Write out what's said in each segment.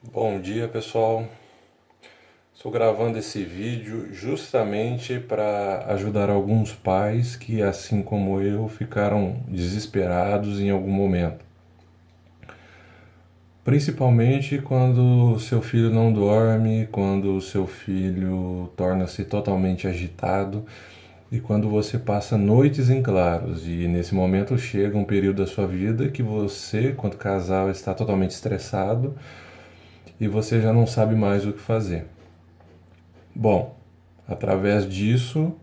Bom dia, pessoal. Estou gravando esse vídeo justamente para ajudar alguns pais que, assim como eu, ficaram desesperados em algum momento. Principalmente quando seu filho não dorme, quando o seu filho torna-se totalmente agitado e quando você passa noites em claros. E nesse momento chega um período da sua vida que você, quanto casal, está totalmente estressado e você já não sabe mais o que fazer. Bom, através disso,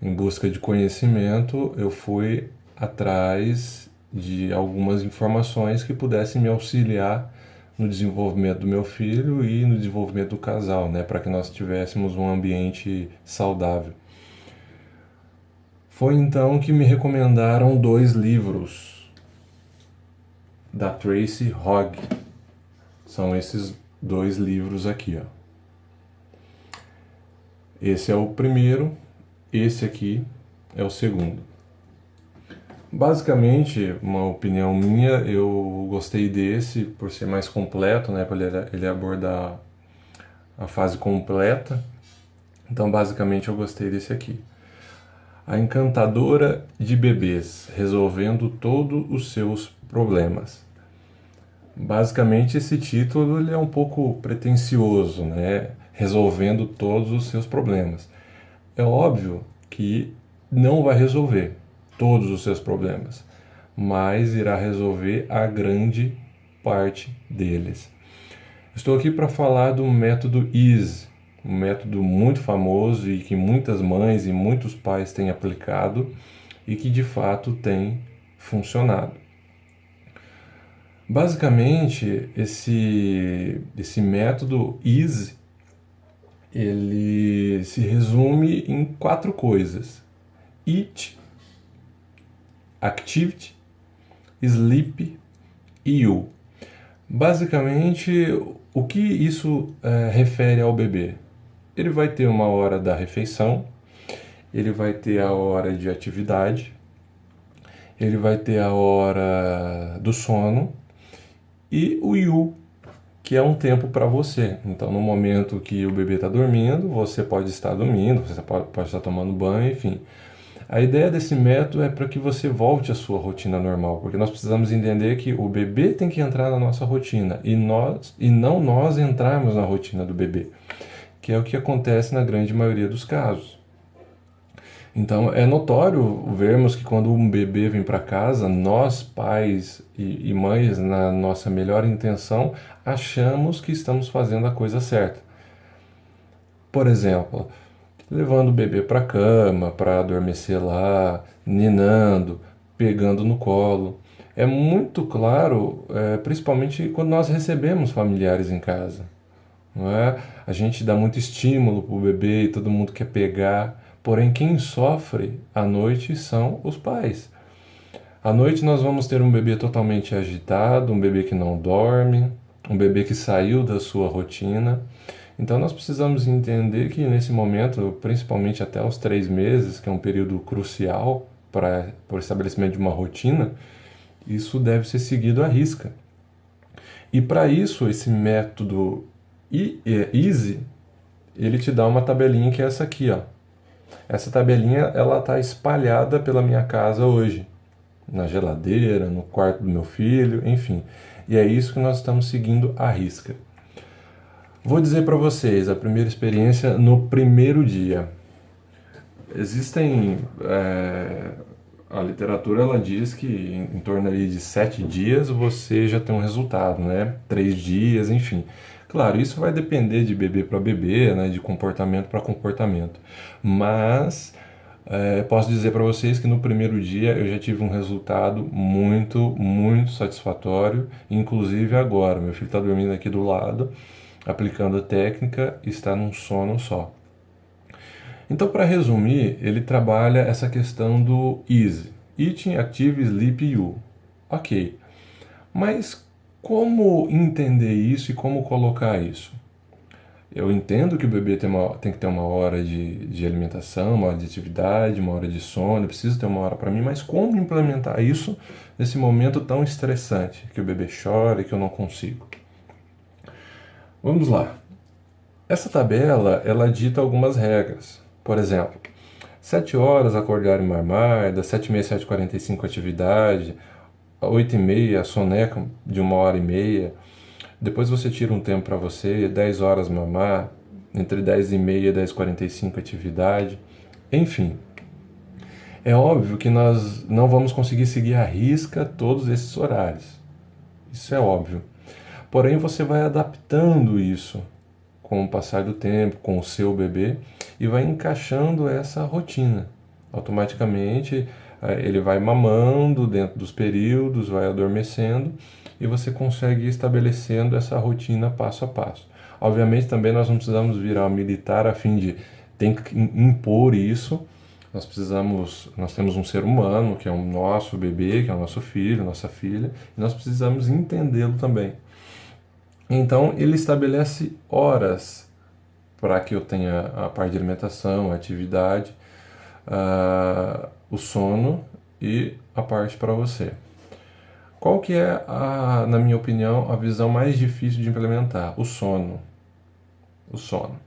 em busca de conhecimento, eu fui atrás de algumas informações que pudessem me auxiliar no desenvolvimento do meu filho e no desenvolvimento do casal, né, para que nós tivéssemos um ambiente saudável. Foi então que me recomendaram dois livros da Tracy Hogg. São esses dois livros aqui, ó. Esse é o primeiro, esse aqui é o segundo. Basicamente, uma opinião minha, eu gostei desse por ser mais completo, né, para ele abordar a fase completa. Então, basicamente, eu gostei desse aqui. A Encantadora de Bebês, resolvendo todos os seus problemas. Basicamente, esse título ele é um pouco pretensioso, né? Resolvendo todos os seus problemas. É óbvio que não vai resolver todos os seus problemas, mas irá resolver a grande parte deles. Estou aqui para falar do método EASE, um método muito famoso e que muitas mães e muitos pais têm aplicado e que de fato tem funcionado. Basicamente, esse método EASE, ele se resume em 4 coisas: Eat, Activity, Sleep e You. Basicamente, o que isso refere ao bebê? Ele vai ter uma hora da refeição, ele vai ter a hora de atividade, ele vai ter a hora do sono e o You, que é um tempo para você. Então, no momento que o bebê está dormindo, você pode estar dormindo, você pode estar tomando banho, enfim. A ideia desse método é para que você volte à sua rotina normal, porque nós precisamos entender que o bebê tem que entrar na nossa rotina e não nós entrarmos na rotina do bebê, que é o que acontece na grande maioria dos casos. Então é notório vermos que quando um bebê vem para casa, nós pais e mães, na nossa melhor intenção, achamos que estamos fazendo a coisa certa. Por exemplo, levando o bebê para a cama, para adormecer lá, ninando, pegando no colo. É muito claro, principalmente quando nós recebemos familiares em casa. Não é? A gente dá muito estímulo para o bebê e todo mundo quer pegar, porém quem sofre à noite são os pais. À noite nós vamos ter um bebê totalmente agitado, um bebê que não dorme, um bebê que saiu da sua rotina. Então nós precisamos entender que nesse momento, principalmente até os 3 meses, que é um período crucial para o estabelecimento de uma rotina, isso deve ser seguido à risca. E para isso, esse método EASE, ele te dá uma tabelinha que é essa aqui, ó. Essa tabelinha ela está espalhada pela minha casa hoje, na geladeira, no quarto do meu filho, enfim. E é isso que nós estamos seguindo à risca. Vou dizer para vocês a primeira experiência no primeiro dia. Existem a literatura ela diz que em torno ali de 7 dias você já tem um resultado, né? 3 dias, enfim. Claro, isso vai depender de bebê para bebê, né? De comportamento para comportamento. Mas posso dizer para vocês que no primeiro dia eu já tive um resultado muito, muito satisfatório. Inclusive agora, meu filho está dormindo aqui do lado, aplicando a técnica, está num sono só. Então, para resumir, ele trabalha essa questão do EASE, Eating, Active, Sleep, You. Ok, mas como entender isso e como colocar isso? Eu entendo que o bebê tem que ter uma hora de alimentação, uma hora de atividade, uma hora de sono, eu preciso ter uma hora para mim, mas como implementar isso nesse momento tão estressante, que o bebê chora e que eu não consigo? Vamos lá. Essa tabela, ela dita algumas regras. Por exemplo, 7 horas acordar e mamar, das 7h30 às 7h45 atividade, 8h30 soneca de 1h30, depois você tira um tempo para você, 10 horas mamar, entre 10h30 e 10h45 atividade, enfim. É óbvio que nós não vamos conseguir seguir à risca todos esses horários. Isso é óbvio. Porém, você vai adaptando isso com o passar do tempo, com o seu bebê, e vai encaixando essa rotina. Automaticamente, ele vai mamando dentro dos períodos, vai adormecendo, e você consegue ir estabelecendo essa rotina passo a passo. Obviamente, também nós não precisamos virar um militar a fim de ter que impor isso. Nós temos um ser humano, que é o nosso bebê, que é o nosso filho, nossa filha, e nós precisamos entendê-lo também. Então, ele estabelece horas para que eu tenha a parte de alimentação, a atividade, o sono e a parte para você. Qual que é, na minha opinião, a visão mais difícil de implementar? O sono. O sono.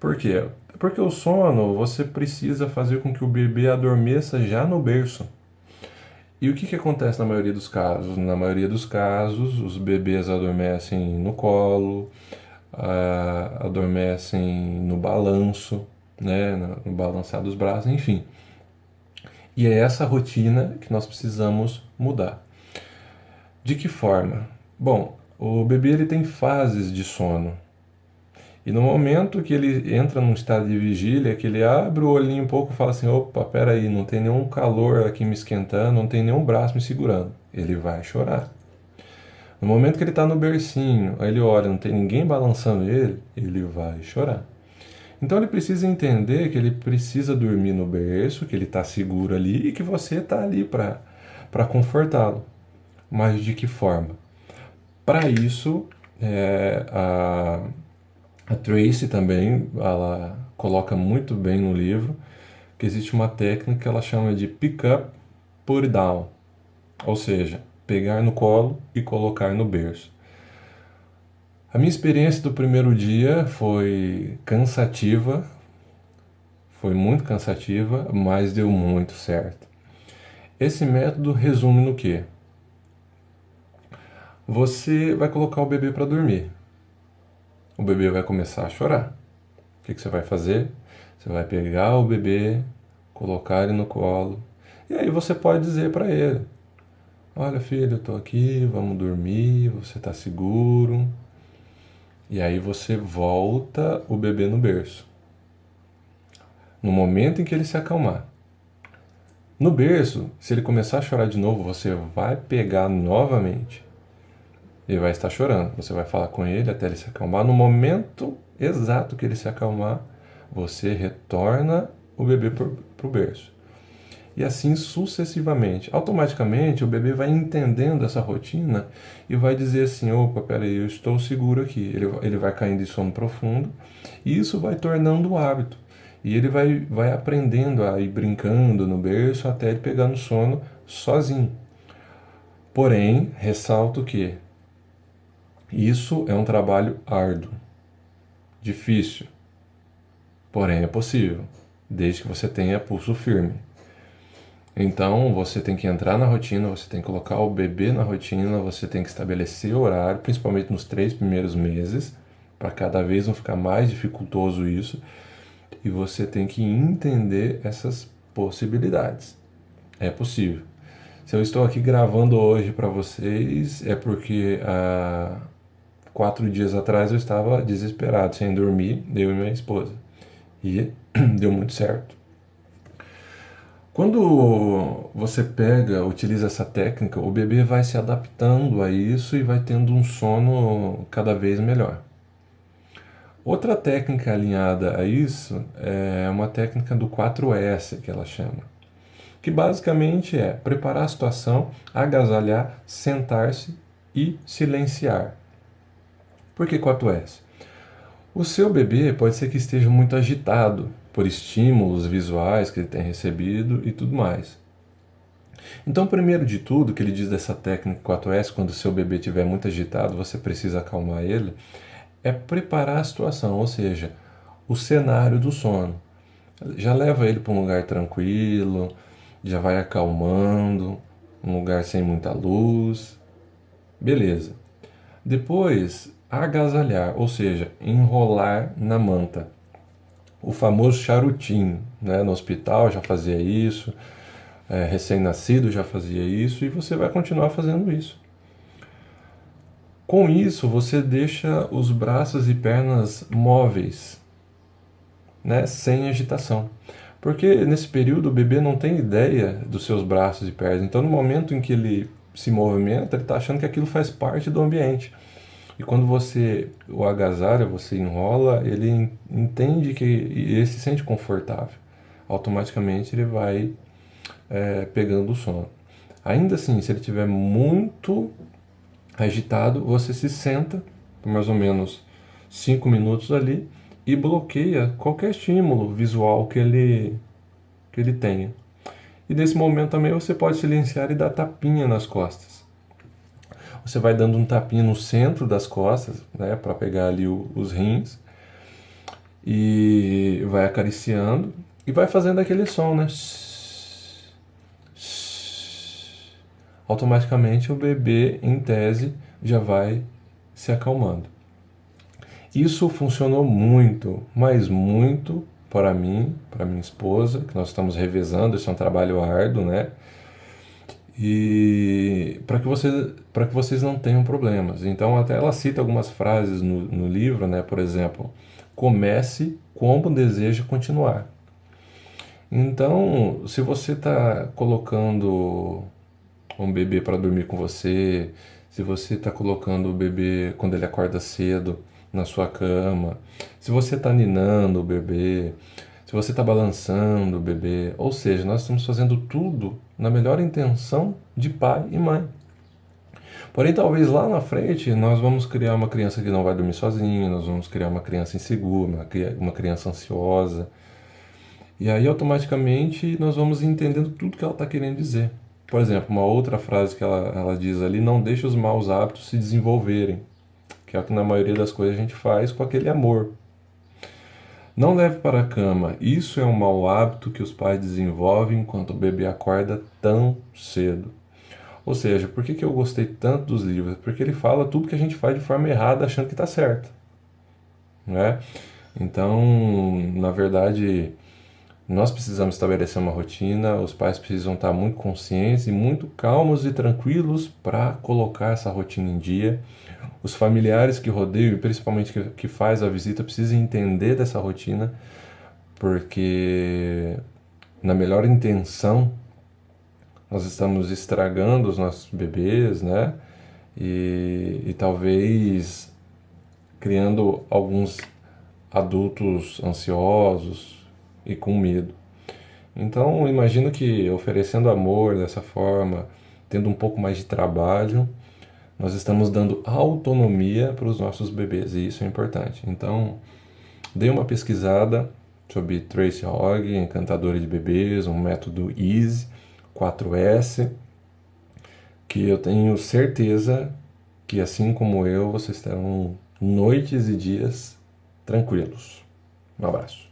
Por quê? Porque o sono, você precisa fazer com que o bebê adormeça já no berço. E o que acontece na maioria dos casos? Na maioria dos casos, os bebês adormecem no colo, adormecem no balanço, né, no balançar dos braços, enfim. E é essa rotina que nós precisamos mudar. De que forma? Bom, o bebê ele tem fases de sono. E no momento que ele entra num estado de vigília, que ele abre o olhinho um pouco e fala assim, opa, peraí, não tem nenhum calor aqui me esquentando, não tem nenhum braço me segurando. Ele vai chorar. No momento que ele está no bercinho, aí ele olha, não tem ninguém balançando ele vai chorar. Então ele precisa entender que ele precisa dormir no berço, que ele está seguro ali e que você está ali para confortá-lo. Mas de que forma? Para isso, a Tracy também, ela coloca muito bem no livro que existe uma técnica que ela chama de pick up, put down, ou seja, pegar no colo e colocar no berço. A minha experiência do primeiro dia foi cansativa, foi muito cansativa, mas deu muito certo. Esse método resume no quê? Você vai colocar o bebê para dormir. O bebê vai começar a chorar. O que você vai fazer? Você vai pegar o bebê, colocar ele no colo, e aí você pode dizer para ele, olha filho, eu estou aqui, vamos dormir, você está seguro. E aí você volta o bebê no berço. No momento em que ele se acalmar. No berço, se ele começar a chorar de novo, você vai pegar novamente. Ele vai estar chorando. Você vai falar com ele até ele se acalmar. No momento exato que ele se acalmar, você retorna o bebê para o berço. E assim sucessivamente. Automaticamente o bebê vai entendendo essa rotina e vai dizer assim, opa, peraí, eu estou seguro aqui. Ele vai caindo em sono profundo e isso vai tornando um hábito. E ele vai aprendendo a ir brincando no berço até ele pegar no sono sozinho. Porém, ressalto que isso é um trabalho árduo, difícil, porém é possível, desde que você tenha pulso firme. Então você tem que entrar na rotina, você tem que colocar o bebê na rotina, você tem que estabelecer horário, principalmente nos 3 primeiros meses, para cada vez não ficar mais dificultoso isso, e você tem que entender essas possibilidades. É possível. Se eu estou aqui gravando hoje para vocês, é porque 4 dias atrás eu estava desesperado, sem dormir, eu e minha esposa. E deu muito certo. Quando você utiliza essa técnica, o bebê vai se adaptando a isso e vai tendo um sono cada vez melhor. Outra técnica alinhada a isso é uma técnica do 4S, que ela chama. Que basicamente é preparar a situação, agasalhar, sentar-se e silenciar. Por que 4S? O seu bebê pode ser que esteja muito agitado por estímulos visuais que ele tem recebido e tudo mais. Então, primeiro de tudo, que ele diz dessa técnica 4S, quando o seu bebê estiver muito agitado, você precisa acalmar ele, é preparar a situação, ou seja, o cenário do sono. Já leva ele para um lugar tranquilo, já vai acalmando, um lugar sem muita luz. Beleza. Depois, agasalhar, ou seja, enrolar na manta. O famoso charutinho, né? No hospital já fazia isso, recém-nascido já fazia isso, e você vai continuar fazendo isso. Com isso, você deixa os braços e pernas móveis, né? Sem agitação. Porque nesse período o bebê não tem ideia dos seus braços e pernas. Então, no momento em que ele se movimenta, ele está achando que aquilo faz parte do ambiente. E quando você o agasalha, você enrola, ele entende que ele se sente confortável. Automaticamente ele vai pegando o sono. Ainda assim, se ele estiver muito agitado, você se senta por mais ou menos 5 minutos ali e bloqueia qualquer estímulo visual que ele tenha. E nesse momento também você pode silenciar e dar tapinha nas costas. Você vai dando um tapinha no centro das costas, né, para pegar ali os rins, e vai acariciando e vai fazendo aquele som, né? Automaticamente o bebê, em tese, já vai se acalmando. Isso funcionou muito, mas muito para mim, para minha esposa, que nós estamos revezando, isso é um trabalho árduo, né? E para que vocês não tenham problemas. Então, até ela cita algumas frases no livro, né? Por exemplo, comece como deseja continuar. Então, se você está colocando um bebê para dormir com você, se você está colocando o bebê quando ele acorda cedo na sua cama, se você está ninando o bebê, se você está balançando o bebê, ou seja, nós estamos fazendo tudo na melhor intenção de pai e mãe. Porém, talvez lá na frente nós vamos criar uma criança que não vai dormir sozinha, nós vamos criar uma criança insegura, uma criança ansiosa. E aí automaticamente nós vamos entendendo tudo que ela está querendo dizer. Por exemplo, uma outra frase que ela diz ali: não deixe os maus hábitos se desenvolverem, que é o que na maioria das coisas a gente faz com aquele amor. Não leve para a cama, isso é um mau hábito que os pais desenvolvem enquanto o bebê acorda tão cedo. Ou seja, por que eu gostei tanto dos livros? Porque ele fala tudo que a gente faz de forma errada achando que está certo, né? Então, na verdade, nós precisamos estabelecer uma rotina, os pais precisam estar muito conscientes e muito calmos e tranquilos para colocar essa rotina em dia. Os familiares que rodeiam, e principalmente que faz a visita, precisam entender dessa rotina, porque na melhor intenção nós estamos estragando os nossos bebês, né? E talvez criando alguns adultos ansiosos e com medo. Então, imagino que oferecendo amor dessa forma, tendo um pouco mais de trabalho, nós estamos dando autonomia para os nossos bebês, e isso é importante. Então, dê uma pesquisada sobre Tracy Hogg, encantadora de bebês, um método EASY, 4S, que eu tenho certeza que, assim como eu, vocês terão noites e dias tranquilos. Um abraço.